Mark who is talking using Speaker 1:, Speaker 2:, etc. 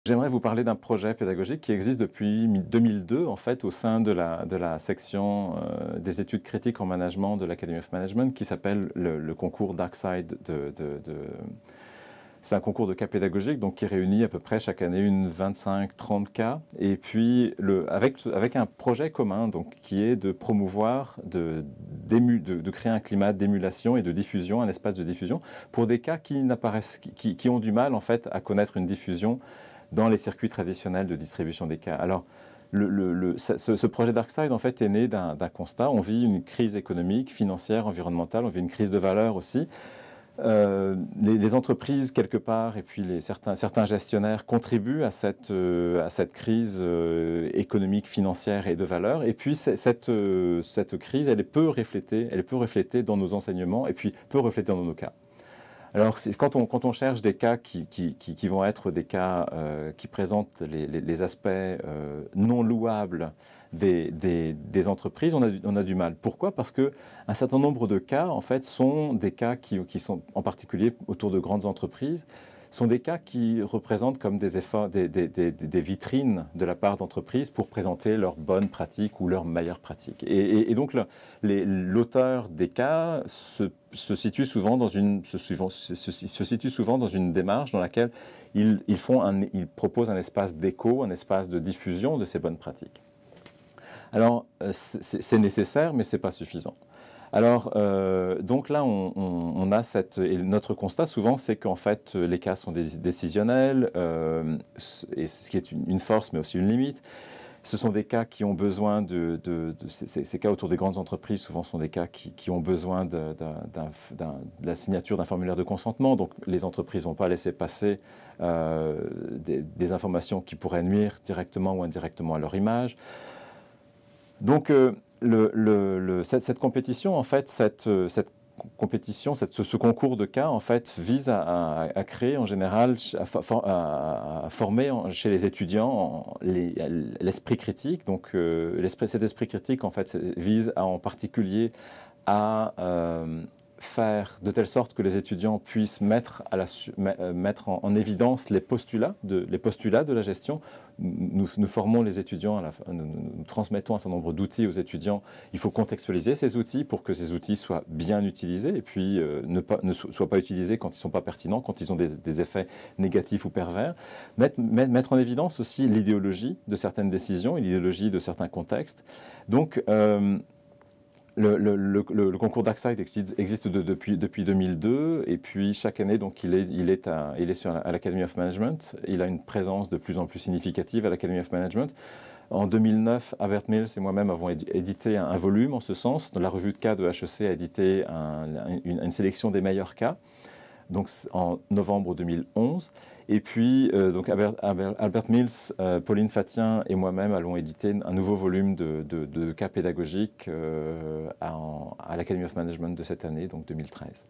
Speaker 1: J'aimerais vous parler d'un projet pédagogique qui existe depuis 2002, en fait, au sein de la section des études critiques en management de l'Academy of Management, qui s'appelle le concours DarkSide C'est un concours de cas pédagogiques donc, qui réunit à peu près chaque année une 25-30 cas, et puis avec un projet commun donc, qui est de promouvoir, de créer un climat d'émulation et de diffusion, un espace de diffusion, pour des cas qui ont du mal en fait, à connaître une diffusion dans les circuits traditionnels de distribution des cas. Alors, ce projet DarkSide en fait, est né d'un constat. On vit une crise économique, financière, environnementale, on vit une crise de valeur aussi. Les entreprises, quelque part, et puis certains gestionnaires contribuent à cette crise économique, financière et de valeur. Et puis, cette crise, elle est peu reflétée dans nos enseignements et puis peu reflétée dans nos cas. Alors, quand on cherche des cas qui vont être des cas qui présentent les aspects non louables des entreprises, on a du mal. Pourquoi? Parce qu'un certain nombre de cas, en fait, sont des cas qui sont, en particulier autour de grandes entreprises, sont des cas qui représentent comme des vitrines de la part d'entreprises pour présenter leurs bonnes pratiques ou leurs meilleures pratiques. Et donc, l'auteur des cas se situe souvent dans une démarche dans laquelle ils proposent un espace d'écho, un espace de diffusion de ces bonnes pratiques. Alors, c'est nécessaire, mais ce n'est pas suffisant. Alors, donc là, on a et notre constat souvent, c'est qu'en fait, les cas sont décisionnels, et ce qui est une force, mais aussi une limite. Ce sont des cas qui ont besoin ces cas autour des grandes entreprises, souvent sont des cas qui ont besoin de la signature d'un formulaire de consentement. Donc, les entreprises ne vont pas laisser passer des informations qui pourraient nuire directement ou indirectement à leur image. Donc, cette compétition, en fait, ce concours de cas, en fait, vise à créer en général, à former chez les étudiants l'esprit critique. Donc, cet esprit critique, en fait, vise en particulier à faire de telle sorte que les étudiants puissent mettre en évidence les postulats de la gestion. Nous formons les étudiants, nous transmettons un certain nombre d'outils aux étudiants. Il faut contextualiser ces outils pour que ces outils soient bien utilisés et puis ne soient pas utilisés quand ils ne sont pas pertinents, quand ils ont des effets négatifs ou pervers. Mettre en évidence aussi l'idéologie de certaines décisions, l'idéologie de certains contextes. Donc, le concours DarkSide existe depuis 2002 et puis chaque année donc il est à l'Academy of Management. Il a une présence de plus en plus significative à l'Academy of Management. En 2009, Albert Mills et moi-même avons édité un volume en ce sens. Dans la revue de cas de HEC a édité une sélection des meilleurs cas. Donc en novembre 2011. Et puis, donc Albert Mills, Pauline Fatien et moi-même allons éditer un nouveau volume de cas pédagogiques à l'Academy of Management de cette année, donc 2013.